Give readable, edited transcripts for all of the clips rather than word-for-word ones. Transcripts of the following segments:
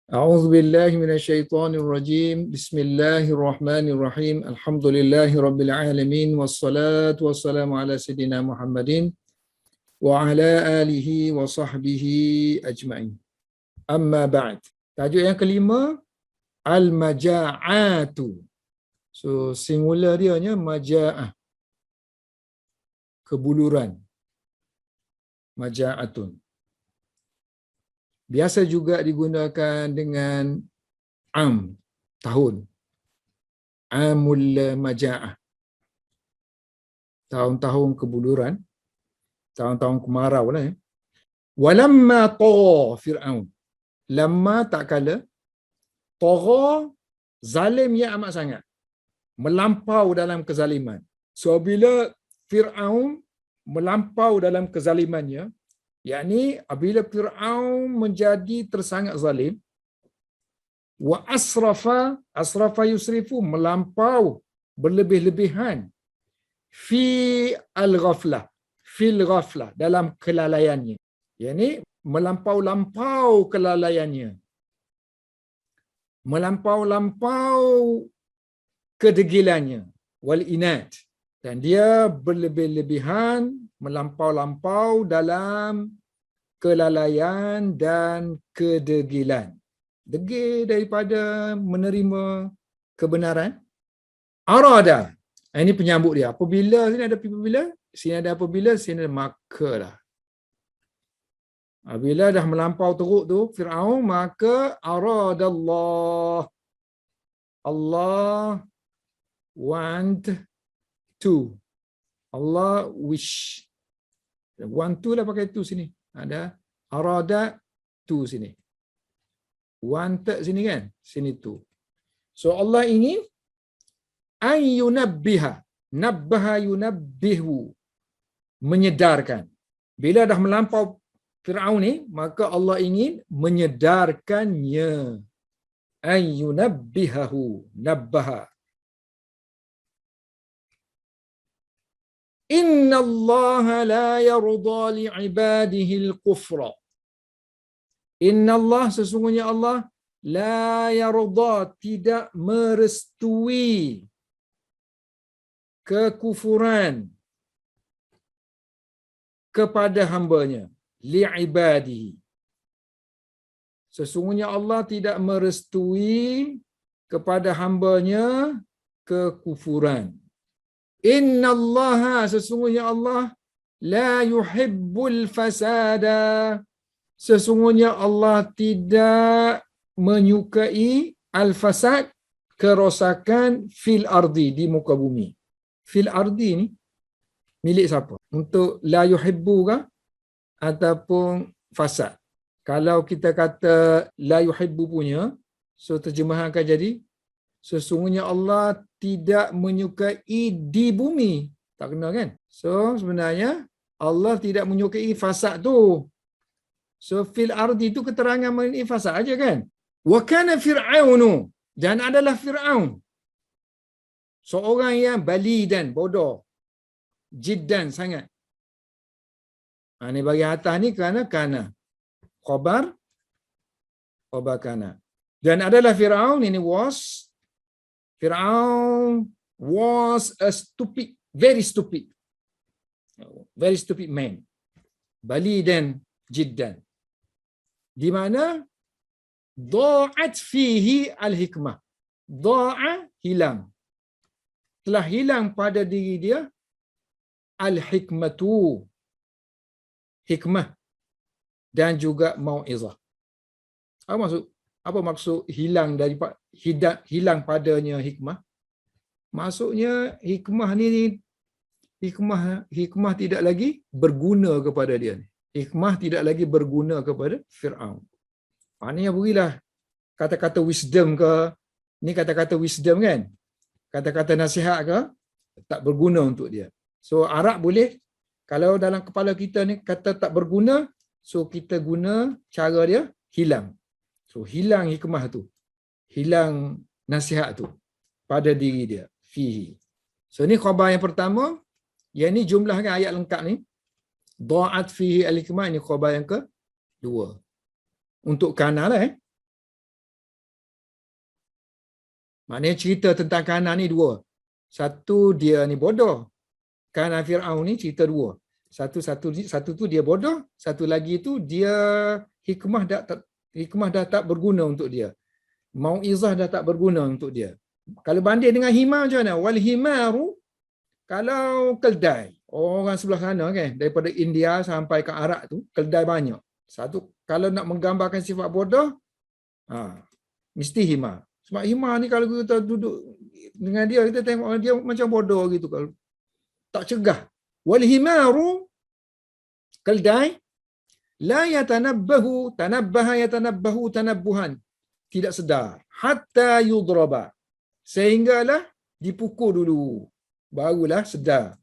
أعوذ بالله من الشيطان الرجيم بسم الله الرحمن الرحيم الحمد لله رب العالمين والصلاة والسلام على سيدنا محمد وعلى آله وصحبه أجمعين أما بعد. Tajuk yang kelima, Al-Maja'atu. So singular dia nya Maja'ah, kebuluran. Maja'atun. Biasa juga digunakan dengan am, tahun. Amul Maja'ah. Tahun-tahun kebuluran, tahun-tahun kemarau lah. Walamma tagha Fir'aun. Lamma tak kala, tagha zalimnya amat sangat. Melampau dalam kezaliman. So bila Fir'aun melampau dalam kezalimannya, yakni apabila Fir'aun menjadi tersangat zalim, wa asrafa yusrifu, melampau berlebih-lebihan, fi al-ghaflah, fil ghaflah, dalam kelalaiannya, yakni melampau-lampau kelalaiannya, melampau-lampau kedegilannya, wal inat, dan dia berlebih-lebihan, melampau-lampau dalam kelalaian dan kedegilan. Degil daripada menerima kebenaran. Arada, ini penyambut dia. Apabila, sini ada apabila, sini ada apabila, sini ada maka lah. Bila dah melampau teruk tu Fir'aun, maka aradallah, Allah want to, Allah wish. Want to lah pakai tu sini. Ada arada tu sini. Want sini kan? Sini tu. So Allah ingin an yunabbiha. Nabbaha yunabbihu. Menyedarkan. Bila dah melampau Fir'aun ni, maka Allah ingin menyedarkannya. An yunabbihahu. Nabbaha. Inna Allah la yarda li'ibadihi al-kufra. Inna Allah, sesungguhnya Allah, la yarda, tidak merestui kekufuran kepada hambanya. Li'ibadihi. Sesungguhnya Allah tidak merestui kepada hambanya kekufuran. Inna Allah, sesungguhnya Allah, la yuhibbul fasada. Sesungguhnya Allah tidak menyukai al-fasad, kerosakan, fil ardi, di muka bumi. Fil ardi ni milik siapa? Untuk la yuhibbu ke ataupun fasad? Kalau kita kata la yuhibbu punya, so terjemahan akan jadi sesungguhnya Allah tidak menyukai di bumi. Tak kena kan? So sebenarnya Allah tidak menyukai fasad tu. So fil ardi itu keterangan mengenai fasad aja kan? Wa kana fir'aunu, dan adalah Fir'aun seorang yang balidan, bodoh, jiddan, sangat. Ini bagi atas ni kerana kana. Khabar kana. Dan adalah Fir'aun, ini was, Fir'aun was a stupid, very stupid man. Balidan jiddan. Di mana dha'at fihi al-hikmah. Dha'a, hilang. Telah hilang pada diri dia al-hikmatu, hikmah, dan juga mau'izah. Apa maksud hilang daripada hilang padanya hikmah? Maksudnya hikmah ni hikmah tidak lagi berguna kepada dia ni. Hikmah tidak lagi berguna kepada Fir'aun. Ini yang berilah kata-kata wisdom ke, ni kata-kata wisdom kan? Kata-kata nasihat ke, tak berguna untuk dia. So Arab boleh, kalau dalam kepala kita ni kata tak berguna, so kita guna cara dia hilang. So hilang hikmah tu, hilang nasihat tu pada diri dia. Fihi. So ni khabar yang pertama. Yang ni jumlahkan ayat lengkap ni. Dha'at fihi al-hikmah, ini khabar yang kedua. Untuk kana lah Maknanya cerita tentang Kanan ni dua. Satu dia ni bodoh. Kanan Firaun ni cerita dua. Satu tu dia bodoh, satu lagi tu dia hikmah dah tak berguna untuk dia. Mauizah dah tak berguna untuk dia. Kalau banding dengan himar macam mana? Wal himaru, kalau keldai, orang sebelah sana kan, daripada India sampai ke Arab tu, keldai banyak. Satu, kalau nak menggambarkan sifat bodoh, mesti himar. Sebab himar ni kalau kita duduk dengan dia, kita tengok dia macam bodoh gitu. Kalau tak cegah. Wal himaru, keldai, la yatanabbahu, tanabbaha yatanabbahu tanabbuhan. Tidak sedar. Hatta yudraba. Sehinggalah dipukul dulu. Barulah sedar.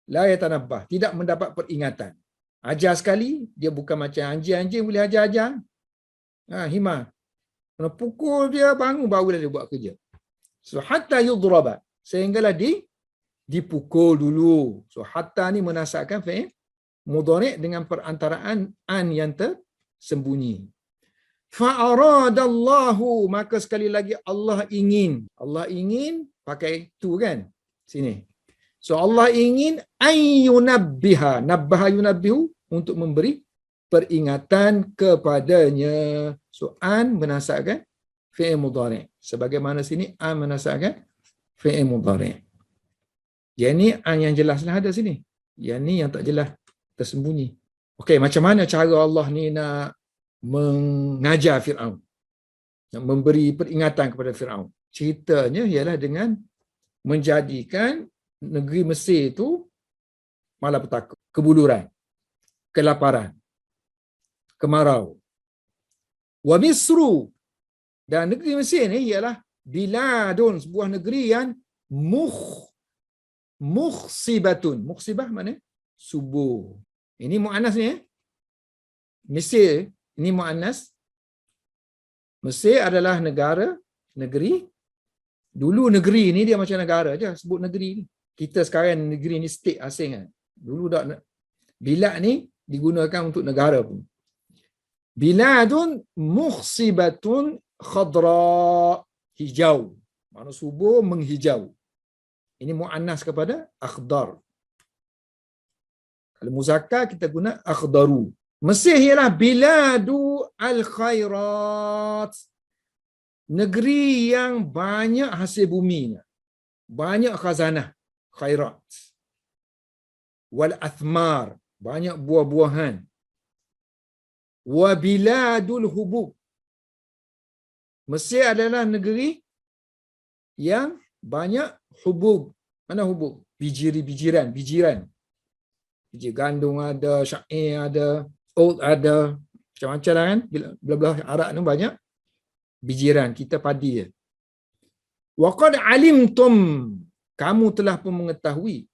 La yatanabbah. Tidak mendapat peringatan. Ajar sekali, dia bukan macam anjing-anjing boleh ajar-ajar. Himar. Kena pukul dia, bangun barulah dia buat kerja. So, hatta yudraba. Sehinggalah dipukul dulu. So, hatta ni menasakkan fi'il mudhari' dengan perantaraan an yang tersembunyi. Fa'aradallahu, maka sekali lagi Allah ingin pakai tu kan sini. So Allah ingin ayyunabbiha, nabbaha yunabbihu, untuk memberi peringatan kepadanya. So an menasakkan fi'il mudhari', sebagaimana sini an menasakkan fi'il mudhari'. Yang ni an yang jelaslah ada sini. Yang ni yang tak jelas, tersembunyi. Okey, macam mana cara Allah ni nak mengajar Firaun, nak memberi peringatan kepada Firaun? Ceritanya ialah dengan menjadikan negeri Mesir itu malapetaka, kebuluran, kelaparan, kemarau. Wa Misru, dan negeri Mesir ni ialah biladun, sebuah negeri yang mukhsibatun. Mukhsibah mana? Subur. Ini muannas ni. Mesir ini muannas. Mesir adalah negeri. Dulu negeri ni dia macam negara je, sebut negeri ni. Kita sekarang negeri ni state asing kan. Dulu dak bilad ni digunakan untuk negara pun. Biladun mukhsibatun khadra, hijau. Mana subur, menghijau. Ini muannas kepada akhdar. Kalau muzakkar kita guna akhdaru. Mesir ialah biladu al-khairat. Negeri yang banyak hasil buminya. Banyak khazanah, khairat. Wal athmar, banyak buah-buahan. Wa biladul hubub. Mesir adalah negeri yang banyak hubub. Mana hubub? Bijiran. Biji gandum ada, syair ada, oat ada, macam-macam lah kan. Belah-belah Arab ni banyak bijiran, kita padi je. Wa qad alimtum, kamu telah pun mengetahui,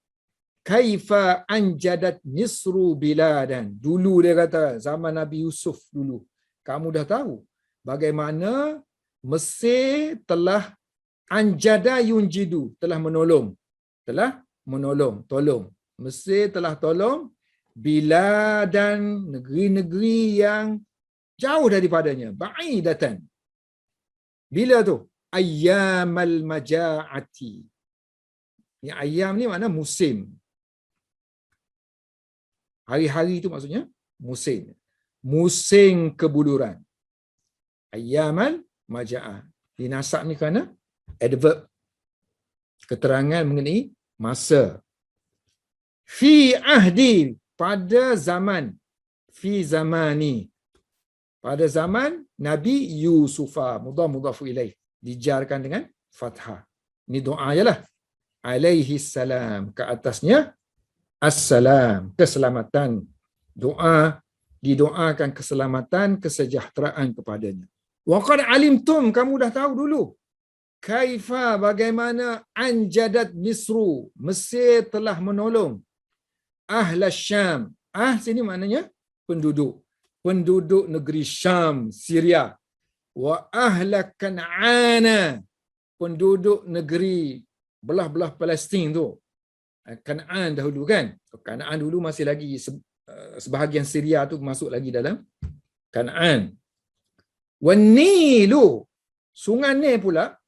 kaifa anjadat Misru biladan. Dulu dia kata, zaman Nabi Yusuf dulu, kamu dah tahu bagaimana Mesir telah anjada yunjidu, telah menolong. Tolong. Mesir telah tolong biladan, negeri-negeri yang jauh daripadanya, ba'idatan. Bila tu? Ayyamal maja'ati. Ni ayyam ni makna musim. Hari-hari itu maksudnya musim. Musim kebuluran. Ayyamal maja'ah. Dinasab ni kerana adverb. Keterangan mengenai masa. Fi ahdi, pada zaman. Fi zamani, pada zaman Nabi Yusufa. Mudhafu ilaih, dijarkan dengan fathah. Ini doa jelah. Alaihi salam, ke atasnya assalam, keselamatan. Doa, didoakan keselamatan, kesejahteraan kepadanya. Wa qad alimtum, kamu dah tahu dulu. Kaifa, bagaimana anjadat Misru, Mesir telah menolong Ahla Syam. Sini maknanya penduduk. Penduduk negeri Syam, Syria. Wa ahla Kan'ana, penduduk negeri belah-belah Palestin tu. Kan'an dahulu kan. Kan'an dulu masih lagi sebahagian Syria tu masuk lagi dalam Kan'an. Wa Nilu, sungai Nil pula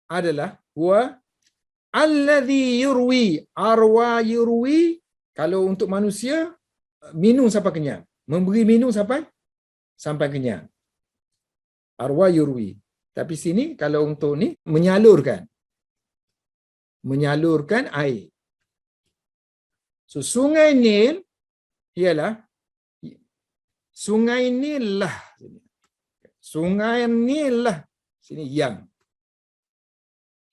adalah huwa alladhi yurwi, arwa yurwi, kalau untuk manusia minum sampai kenyang, memberi minum sampai kenyang, arwa yurwi. Tapi sini kalau untuk ni menyalurkan air. So sungai Nil ialah sungai Nil lah, sungai Nil lah sini yang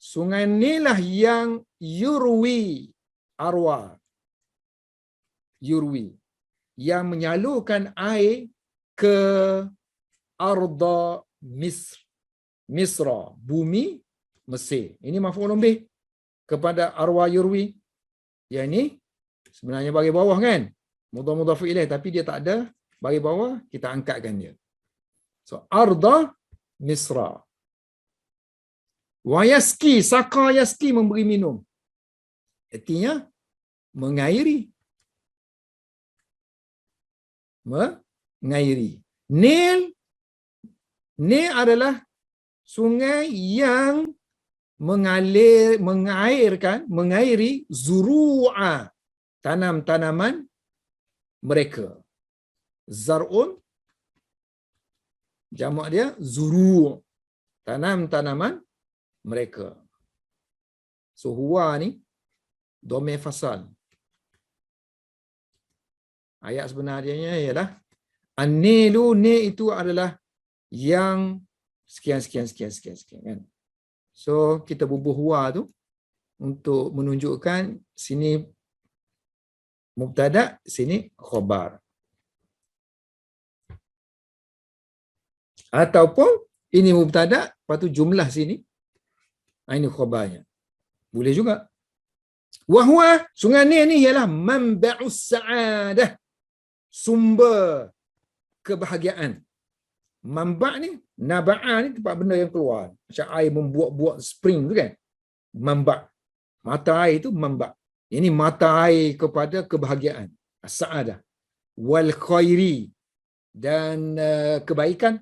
sungai Nil lah yang yurwi, arwa yurwi, yang menyalurkan air ke arda Misra, bumi Mesir. Ini maf'ul bih kepada arwa yurwi. Yang ini sebenarnya bagi bawah kan, mudhaf ilaih, tapi dia tak ada bagi bawah, kita angkatkan dia. So arda Misra. Wa yaski, saka yaski, memberi minum. Artinya mengairi. Mengairi. Nil adalah sungai yang mengairi zuru'a, tanam-tanaman mereka. Zar'un, jamak dia zuru', tanam-tanaman mereka. So huwa ni dhamir fasal. Ayat sebenarnya ialah an-nilu, ni itu adalah yang sekian kan. So kita bubuh huwa tu untuk menunjukkan sini mubtada, sini khabar. Ataupun ini mubtada, lepas tu jumlah sini, ini khabarnya. Boleh juga. Wahwa, sungai ni ialah manba'us sa'adah, sumber kebahagiaan. Manba' ni, naba'a ni tempat benda yang keluar. Macam air membuat-buat spring tu kan. Manba'. Mata air tu manba'. Ini mata air kepada kebahagiaan. As-sa'adah. Wal khairi. Dan kebaikan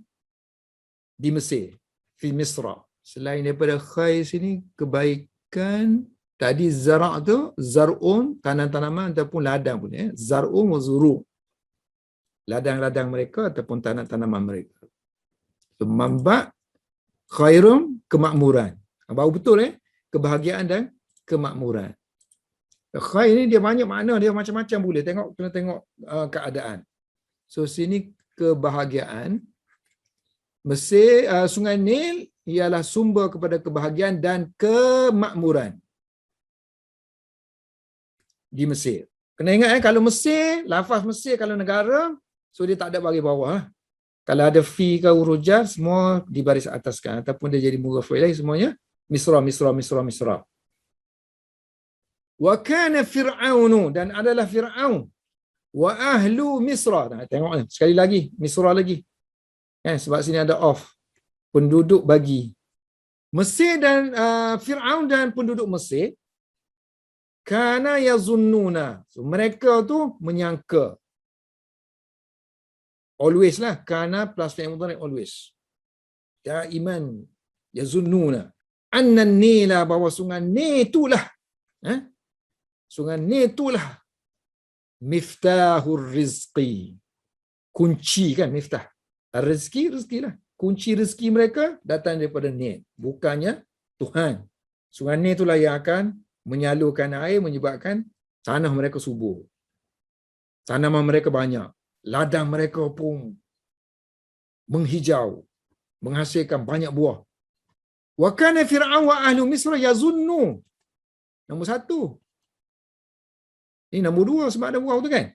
di Mesir. Fi Misra. Selain daripada khair sini, kebaikan. Tadi zara' tu, zar'un, tanam-tanaman ataupun ladang pun. Zar'un wa zuru'. Ladang-ladang mereka ataupun tanam-tanaman mereka. So, manba' khairun, kemakmuran. Baru betul kebahagiaan dan kemakmuran. Khair ni dia banyak makna, dia macam-macam boleh. Kena tengok keadaan. So sini kebahagiaan. Mesir, Sungai Nil ialah sumber kepada kebahagiaan dan kemakmuran di Mesir. Kena ingat kalau Mesir, lafaz Mesir kalau negara, so dia tak ada bagi bawah. Kalau ada fi ke huruf jar, semua di baris ataskan. Ataupun dia jadi mudhaf ilaih, semuanya Misra. Wa kana Fir'aunu, dan adalah Fir'aun. Wa ahlu Misra. Nah, tengok sekali lagi, Misra lagi. Sebab sini ada off. Penduduk bagi. Mesir dan Fir'aun dan penduduk Mesir, kana yazunnuna. So, mereka tu menyangka. Always lah. Kana plus fi'il mudhari' always. Daiman yazunnuna. Anna nila, bahawa sungai ni itulah. Sungai ni itulah. Miftahur rizqi. Kunci kan miftah. Rezeki, rezeki lah. Kunci rezeki mereka datang daripada Nil. Bukannya Tuhan. Sungai Nil itulah yang akan menyalurkan air, menyebabkan tanah mereka subur. Tanaman mereka banyak. Ladang mereka pun menghijau. Menghasilkan banyak buah. Wa kana Fir'aun wa ahlu Misra yazunnu. Nombor 1. Ini nombor 2 sebab ada waw tu kan.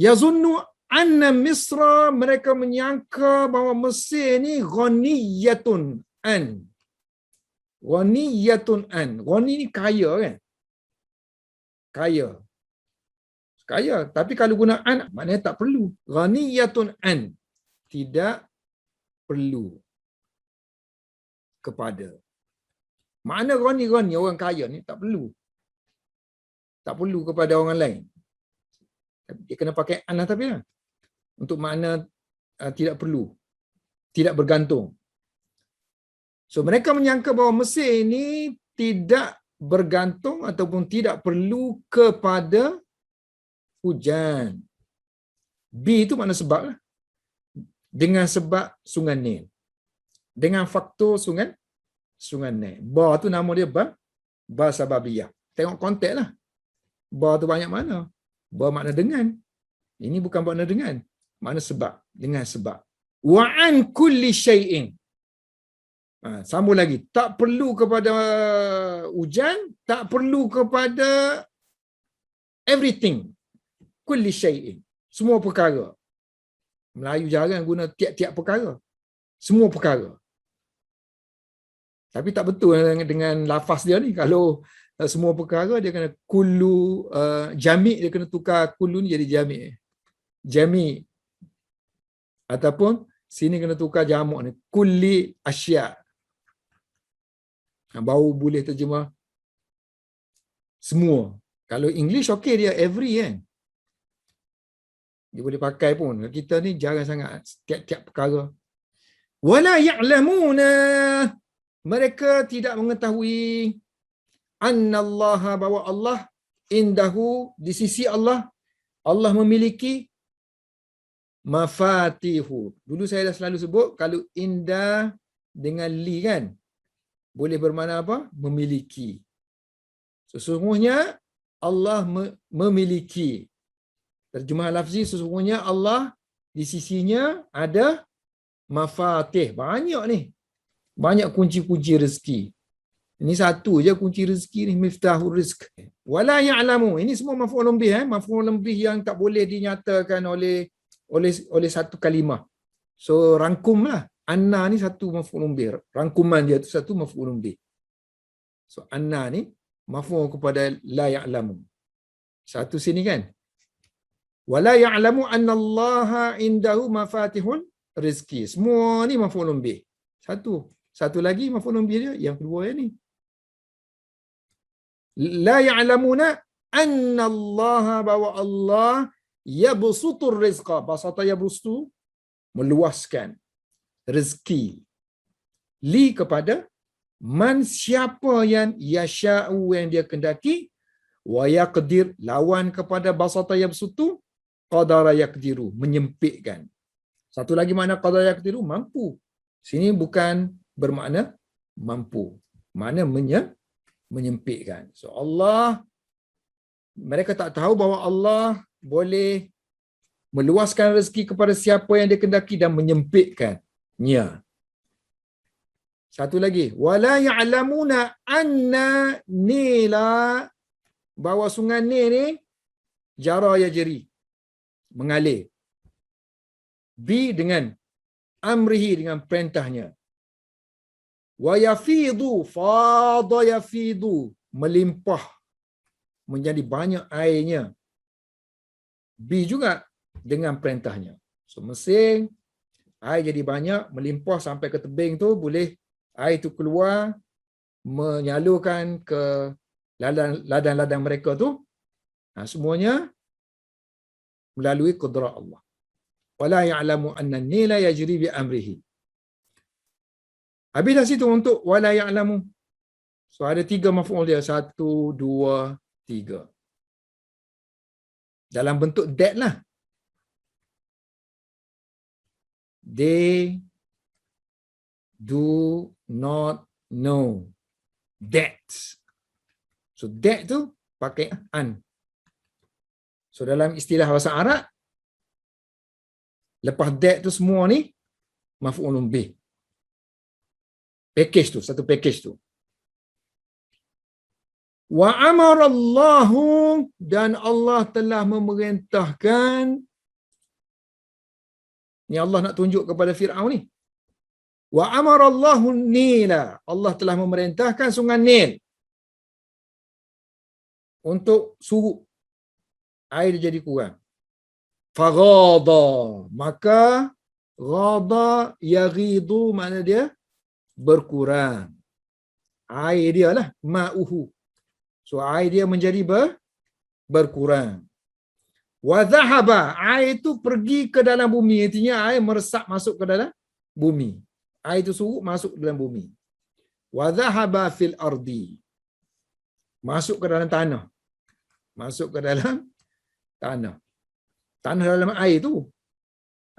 Yazunnu anna Misra, mereka menyangka bahawa Mesir ni ghaniyatun an. Ghaniyatun an. Ghani ni kaya kan. Kaya. Kaya. Tapi kalau guna an, maknanya tak perlu. Ghaniyatun an. Tidak perlu kepada. Makna ghani orang kaya ni tak perlu. Tak perlu kepada orang lain. Dia kena pakai an lah tapi lah. Untuk makna tidak perlu. Tidak bergantung. So mereka menyangka bahawa Mesir ini tidak bergantung ataupun tidak perlu kepada hujan. B itu makna sebab lah. Dengan sebab Sungai Nil. Dengan faktor Sungai Nil. Ba tu nama dia ba sababiyah. Tengok konteks lah. Ba tu banyak mana. Ba makna dengan. Ini bukan makna dengan. Makna sebab. Dengan sebab. Wa an kulli syai'in. Sambung lagi. Tak perlu kepada hujan. Tak perlu kepada everything. Kulli syai'in. Semua perkara. Melayu jarang guna tiap-tiap perkara. Semua perkara. Tapi tak betul dengan lafaz dia ni. Kalau semua perkara, dia kena kullu, jami' dia kena tukar kullu ni jadi jami'. Jami'. Ataupun sini kena tukar jamak ni. Kulli asya'. Baru boleh terjemah semua. Kalau English okey dia every kan. Dia boleh pakai pun. Kita ni jarang sangat tiap-tiap perkara. Wala ya'lamuna. Mereka tidak mengetahui annallaha bahawa Allah indahu di sisi Allah. Allah memiliki mafatihu. Dulu saya dah selalu sebut kalau indah dengan li kan. Boleh bermakna apa? Memiliki. Sesungguhnya Allah memiliki. Terjemah lafzi sesungguhnya Allah di sisinya ada mafatih. Banyak ni. Banyak kunci-kunci rezeki. Ini satu je kunci rezeki ni, miftahul rizq. Wala ya'lamu. Ini semua maf'ulun bih, maf'ulun bih yang tak boleh dinyatakan oleh satu kalimah. So rangkumlah. Anna ni satu maf'ulun bih. Rangkuman dia tu satu maf'ulun bih. So anna ni maf'ul kepada la ya'lamu. Satu sini kan. Wala ya'lamu annallaha indahu mafatihul rizki. Semua ni maf'ulun bih. Satu lagi maf'ulun bih dia yang kedua ni. La ya'lamuna annallaha bawa Allah yabsutur rizqa. Basata yabsutu meluaskan rezeki li kepada man siapa yang yasha'u yang dia kendaki wa yaqdir lawan kepada basata yabsutu qadara yaqdiru menyempitkan. Satu lagi makna qadara yaqdiru mampu. Sini bukan bermakna mampu. Makna menyempitkan. So Allah mereka tak tahu bahawa Allah boleh meluaskan rezeki kepada siapa yang dia kendaki dan menyempitkannya. Satu lagi, wala ya'lamuna anna nila bahawa sungai Nil ni jara yajri mengalir. Bi dengan amrihi dengan perintahnya. Wa yafidu fada yafidu melimpah menjadi banyak airnya. Bi juga dengan perintahnya. So mesin air jadi banyak melimpah sampai ke tebing tu boleh air tu keluar menyalurkan ke ladang-ladang mereka tu. Semuanya melalui qudrat Allah. Wala ya'lamu anna an-nila yajri bi amrihi. Habis dah situ untuk wala ya'lamu. So ada 3 maf'ul dia. 1, 2, 3. Dalam bentuk that lah. They do not know that. So that tu pakai an. So dalam istilah bahasa Arab, lepas that tu semua ni maf'ulun bih. Package tu, satu package tu. Wa amara Allahu dan Allah telah memerintahkan. Ni Allah nak tunjuk kepada Fir'aun ni. Wa amara Allahu Nila. Allah telah memerintahkan sungai Nil untuk surut. Air jadi kurang. Faghada. Maka ghada yaghidu makna dia berkurang. Air dia lah ma'uhu. So air dia menjadi berkurang. Wa dhahaba, air itu pergi ke dalam bumi. Artinya air meresap masuk ke dalam bumi. Air itu surut masuk ke dalam bumi. wa dhahaba fil ardi. Masuk ke dalam tanah. Masuk ke dalam tanah. Tanah dalam air tu.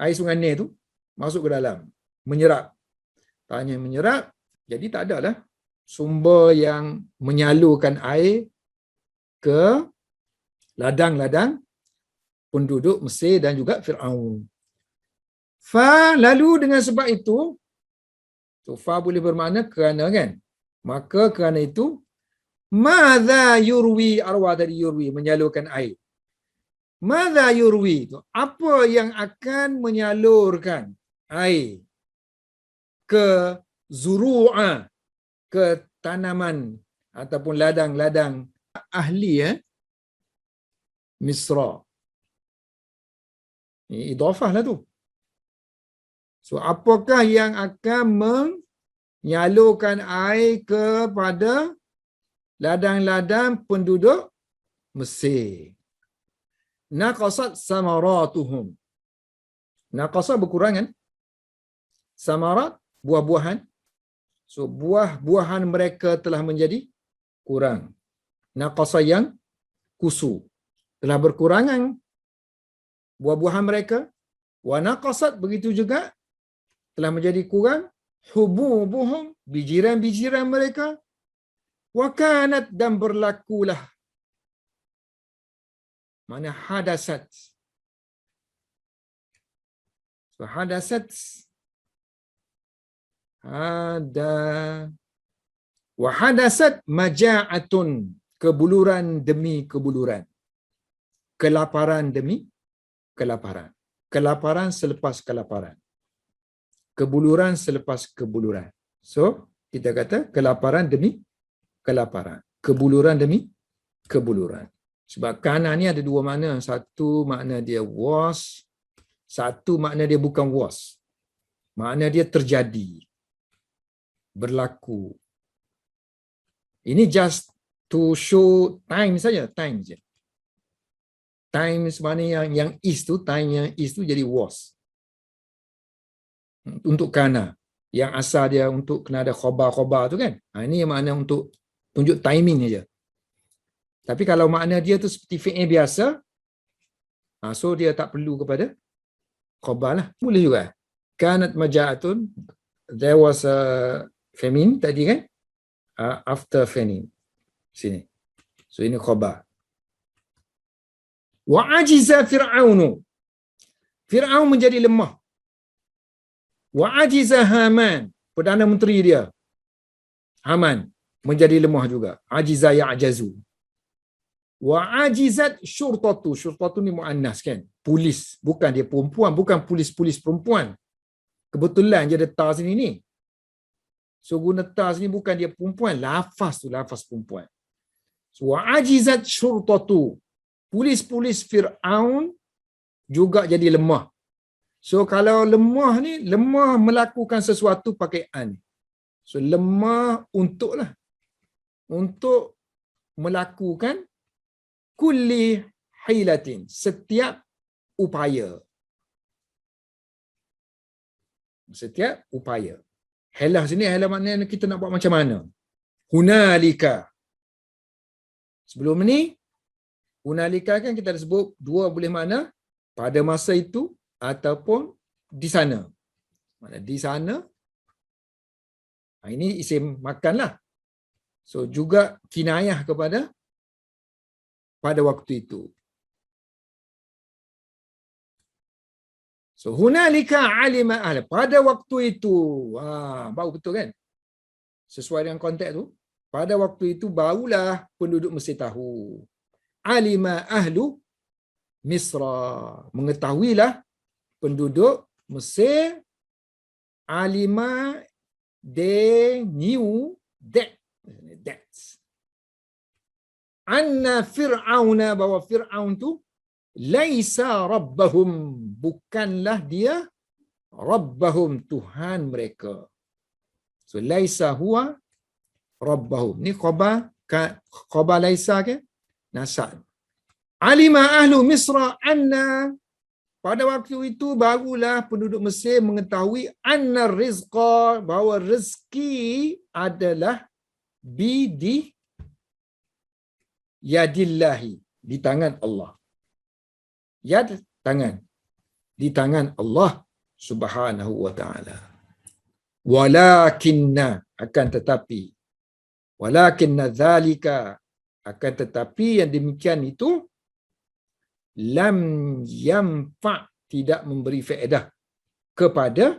Air sungai Nil tu masuk ke dalam, menyerap. Tanah menyerap, jadi tak adalah sumber yang menyalurkan air ke ladang-ladang penduduk Mesir dan juga Fir'aun. Lalu dengan sebab itu, so fa boleh bermakna kerana kan? Maka kerana itu, madza yurwi, arwah tadi yurwi, menyalurkan air. Madza yurwi itu, apa yang akan menyalurkan air ke zuru'a, ke tanaman ataupun ladang-ladang ahli Misra. Ini idhafah lah tu. So apakah yang akan menyalurkan air kepada ladang-ladang penduduk Mesir? Naqasat samaratuhum. Naqasat berkurangan. Samarat, buah-buahan. So buah-buahan mereka telah menjadi kurang. Naqasa yang kusu. Telah berkurangan buah-buahan mereka. Wa naqasat, begitu juga telah menjadi kurang hububuhum, bijiran-bijiran mereka. Wa kanat, dan berlakulah. Mana hadasat. So hadasat wa hadasat maja'atun, kebuluran demi kebuluran. Kelaparan demi kelaparan. Kelaparan selepas kelaparan. Kebuluran selepas kebuluran. So, kita kata kelaparan demi kelaparan. Kebuluran demi kebuluran. Sebab kana ni ada dua makna. Satu makna dia was. Satu makna dia bukan was. Makna dia terjadi. Berlaku. Ini just to show time saja. Time je. Time sebenarnya yang is tu, time yang is tu jadi was. Untuk kana. Yang asal dia untuk kena ada khobar-khobar tu kan. Ini yang makna untuk tunjuk timing saja. Tapi kalau makna dia tu seperti fi'il biasa, so dia tak perlu kepada khobar lah. Boleh juga. Kanat maja'atun, there was a famine tadi kan. After famine. Sini. So ini khobar. Wa ajiza Fir'aunu. Fir'aun menjadi lemah. Wa ajiza Haman. Perdana Menteri dia. Haman. Menjadi lemah juga. Ajiza ya'jazu. Wa ajizat syurtatu. Syurtatu ni mu'annas kan. Polis. Bukan dia perempuan. Bukan polis-polis perempuan. Kebetulan je ada ta sini ni. So guna ta sini bukan dia perempuan. Lafaz tu. Lafaz perempuan. So wa ajizat syurtatu. Polis-polis Fir'aun juga jadi lemah. So kalau lemah ni, lemah melakukan sesuatu pakai an. So lemah untuklah. Untuk melakukan kulli hilatin. Setiap upaya. Setiap upaya. Hilah sini, hilah maknanya kita nak buat macam mana. Hunalika. Sebelum ni, hunalika kan kita ada sebut dua boleh makna. Pada masa itu ataupun di sana. Mana di sana. Ini isim makan lah. So juga kinayah kepada pada waktu itu. So hunalika alima ahla. Pada waktu itu. Baru betul kan? Sesuai dengan konteks tu. Pada waktu itu barulah penduduk Mesir tahu. Alima ahlu Misra. Mengetahuilah penduduk Mesir. Alima, they knew that. Anna Fir'auna, bahwa Fir'aun tu laisa rabbahum, bukanlah dia rabbahum, Tuhan mereka. So laisa huwa rabbahum. Ni khabar laisa ke? Nasab. Alima ahlu Misra anna pada waktu itu barulah penduduk Mesir mengetahui anna rizqa, bahawa rezeki adalah bidi yadillahi, di tangan Allah. Yad, tangan. Di tangan Allah Subhanahu wa ta'ala. Walakinna, akan tetapi, walakinna dzalika, akan tetapi yang demikian itu lam yamfa, tidak memberi faedah kepada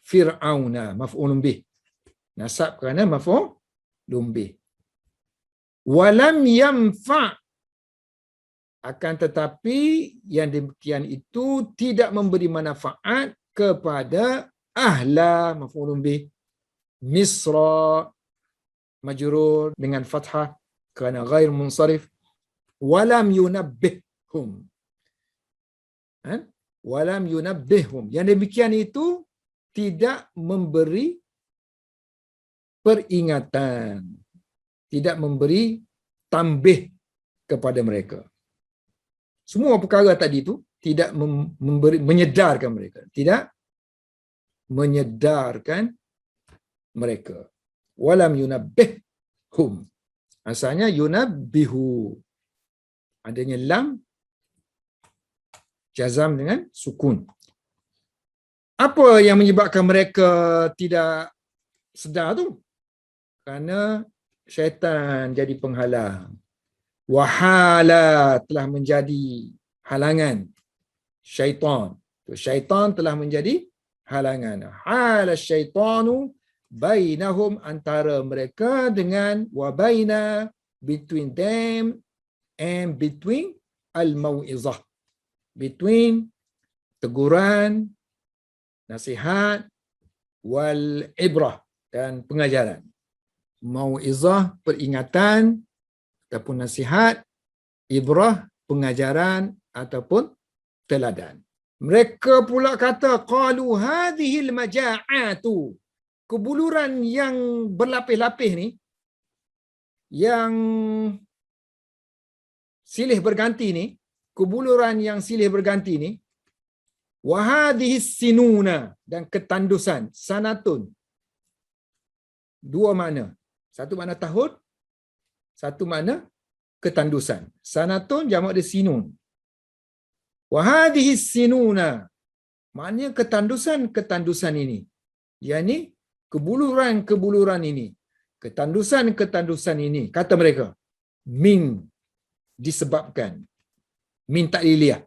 Fir'auna, maf'ulun bih. Nasab kerana maf'ulun bih. Walam yamfa, akan tetapi yang demikian itu tidak memberi manfaat kepada ahla, maf'ulun bih, Misra, majrur dengan fathah kerana ghair munsarif. Walam yunabbihhum, walam yunabbihhum, yang demikian itu tidak memberi peringatan, tidak memberi tambih kepada mereka. Semua perkara tadi itu tidak memberi, menyedarkan mereka, tidak menyedarkan mereka. Walam yunabbihhum, asalnya yunabbihu, adanya lam jazam dengan sukun. Apa yang menyebabkan mereka tidak sedar tu? Kerana syaitan jadi penghalang. Wahala, telah menjadi halangan. Syaitan. Syaitan telah menjadi halangan. Hala syaitanu bainahum, antara mereka dengan, wa baina, between them and between al-mau'izah, between teguran, nasihat, wal ibrah, dan pengajaran. Mau'izah, peringatan ataupun nasihat, ibrah, pengajaran ataupun teladan. Mereka pula kata, qalu hadhil maja'atu, kebuluran yang berlapis-lapis ni, yang silih berganti ni, kebuluran yang silih berganti ni, wa hadhihi sinuna, dan ketandusan, sanatun, dua makna. Satu makna tahun, satu makna ketandusan. Sanatun jamak dia sinun. Wa hadhihi sinuna, maknanya ketandusan ini. yakni kebuluran ini, ketandusan ini, kata mereka, min, disebabkan, min takliliyah,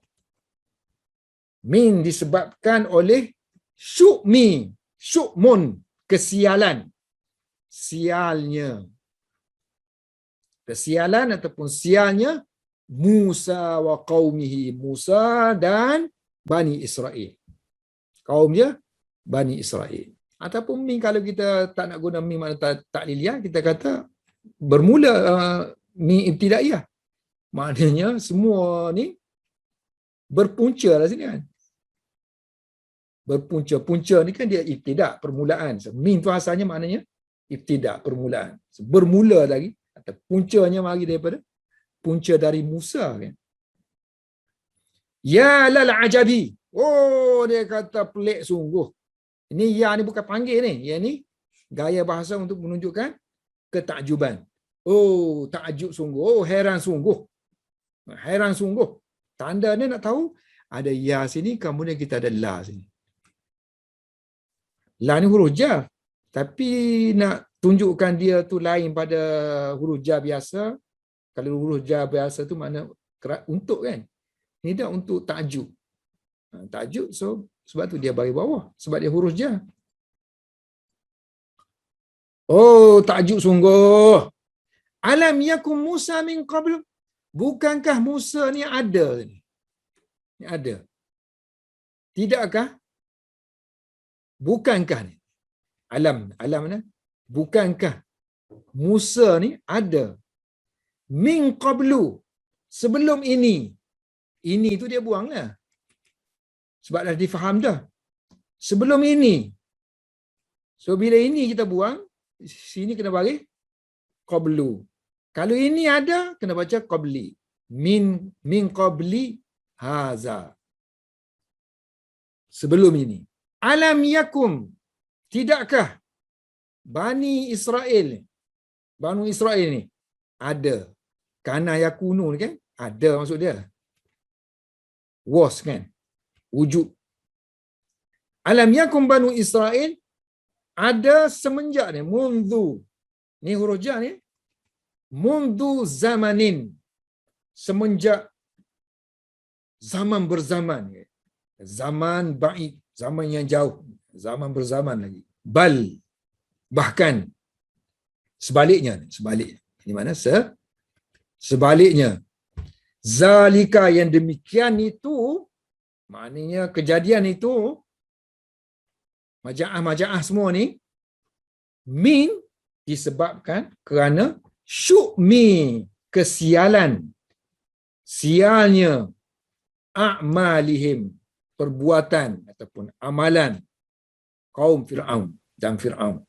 min disebabkan oleh syu'mun, kesialan, kesialan ataupun sialnya Musa wa qaumihi, Musa dan Bani Israel, kaumnya Bani Israel. Ataupun min, kalau kita tak nak guna min makna takliliyah, kita kata bermula min ibtidaiyah, maknanya semua ni berpunca lah sini kan. Punca ni kan dia ibtidak, permulaan. Min tu asalnya maknanya ibtidak, permulaan. Bermula lagi, atau puncanya mari daripada punca dari Musa kan. Ya lal ajabi. Oh, dia kata pelik sungguh. Ini ya ni bukan panggil ni. Ya ni gaya bahasa untuk menunjukkan ketakjuban. Oh, takjub sungguh. Oh, heran sungguh. Heran sungguh. Tanda ni nak tahu ada ya sini, kemudian kita ada la sini. La ni huruf jar, tapi nak tunjukkan dia tu lain pada huruf jar biasa. Kalau huruf jar biasa tu makna untuk kan. Ini dah untuk takjub. Takjub, so sebab tu dia bagi bawah, sebab dia huruf jar. Oh, takjub sungguh. Alam yakum Musa min qabl, bukankah Musa ni ada ni? Ni ada. Tidakkah? Bukankah ni? Alam ni, bukankah Musa ni ada? Min qablu, sebelum ini. Ini tu dia buang lah, sebab dah difaham dah. Sebelum ini. So bila ini kita buang, sini kena bagi qablu. Kalau ini ada, kena baca qabli. Min qabli haza. sebelum ini. Alam yakum, tidakkah Bani Israel ni ada. Kana yakunu ni kan, ada maksud dia. Was kan, wujud. Alam yakum Banu Israel, ada semenjak ni, mundu. Ni huruf ja ni. Mundu zamanin, semenjak zaman berzaman. Zaman ba'id, zaman yang jauh, zaman berzaman lagi. Bal, bahkan sebaliknya. Di mana? Sebaliknya. Zalika, yang demikian itu, maknanya kejadian itu, majaah semua ni, min, disebabkan kerana syukmi, kesialan, sialnya, a'malihim, perbuatan ataupun amalan kaum Fir'aun dan Fir'aun.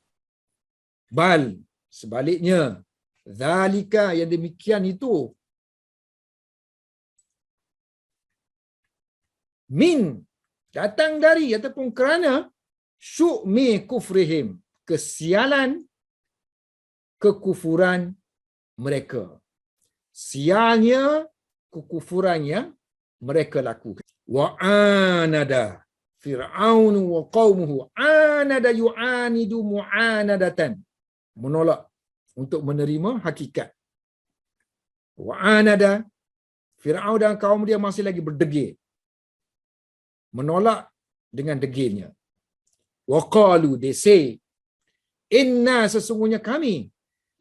Bal, sebaliknya, zalika, yang demikian itu, min, datang dari ataupun kerana syukmi kufrihim, kesialan kekufuran mereka. Sialnya kekufuran yang mereka lakukan. Wa anada Fir'aun wa qaumuhu, anada yu'anidu mu'anadatan, menolak untuk menerima hakikat. Wa anada, Fir'aun dan kaum dia masih lagi berdegil, menolak dengan degilnya. Wa qalu, they say, inna, sesungguhnya kami,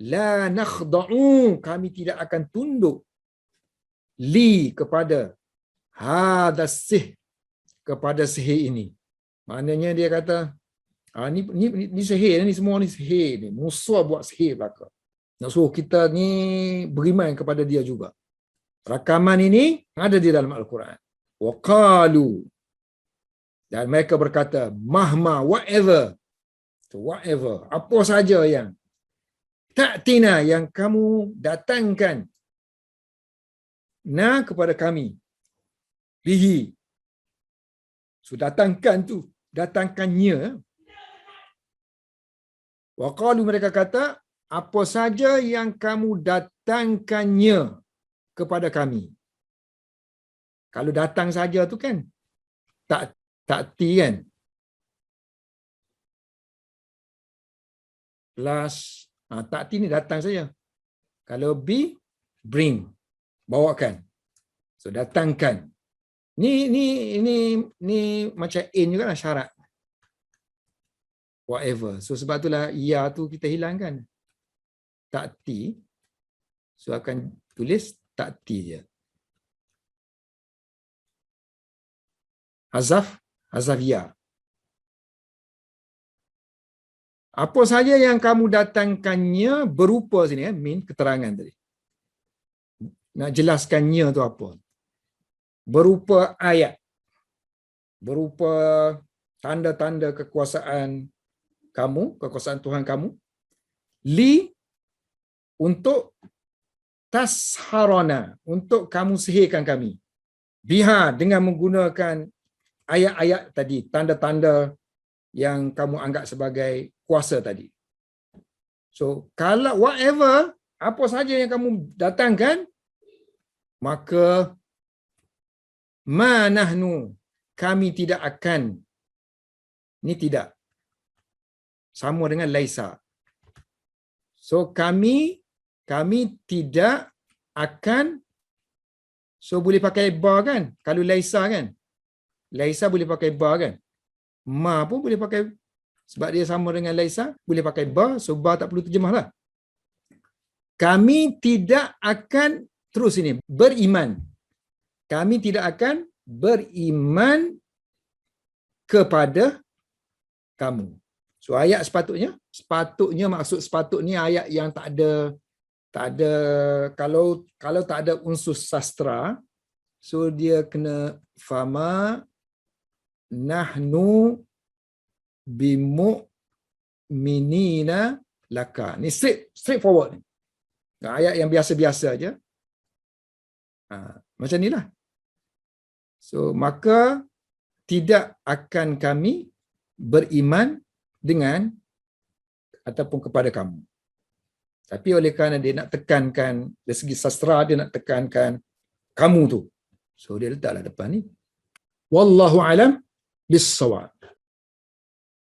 la nakhda'u, kami tidak akan tunduk, li, kepada hadas sih, kepada sihir ini. Maknanya dia kata, ni sihir ni, semua ni sihir ni, musuh buat sihir belaka. Nak suruh kita ni beriman kepada dia juga. Rakaman ini ada di dalam Al-Quran. Wa qalu, dan mereka berkata, mahma, whatever, apa saja yang ta'tina, yang kamu datangkan, na, kepada kami, bihi, so datangkannya. Wa qalu, mereka kata, apa saja yang kamu datangkannya kepada kami. Kalau datang saja tu kan ta'ti kan, plus ta'ti ni datang saja. Kalau be, bring, bawakan. So datangkan. Ni macam in juga lah, syarat. Whatever. So sebab itulah ya tu kita hilangkan. Ta'ti. So akan tulis ta'ti je. Hazaf ya. Apa saja yang kamu datangkannya berupa sini, min, keterangan tadi. Nak jelaskannya tu apa? Berupa ayat, berupa tanda-tanda kekuasaan kamu, kekuasaan Tuhan kamu, li, untuk tasharona, untuk kamu sihirkan kami, biha, dengan menggunakan ayat-ayat tadi, tanda-tanda yang kamu anggap sebagai kuasa tadi. So, kalau whatever, apa saja yang kamu datangkan, maka manahnu, kami tidak akan, ni tidak, sama dengan laisa. So, kami tidak akan, so boleh pakai ba kan, kalau laisa kan, laisa boleh pakai ba kan, ma pun boleh pakai, sebab dia sama dengan laisa, boleh pakai ba, so ba tak perlu terjemah lah. Kami tidak akan, terus ini, beriman. Kami tidak akan beriman kepada kamu. So ayat sepatutnya maksud sepatutnya ayat yang tak ada kalau tak ada unsur sastra, so dia kena fama nahnu bimu'minina laka. Ni straight forward ni. Ayat yang biasa-biasa aja. Macam inilah. So maka tidak akan kami beriman dengan ataupun kepada kamu. Tapi oleh kerana dia nak tekankan, dari segi sastra dia nak tekankan kamu tu. So dia letaklah depan ni. Wallahu alam bis-shawab.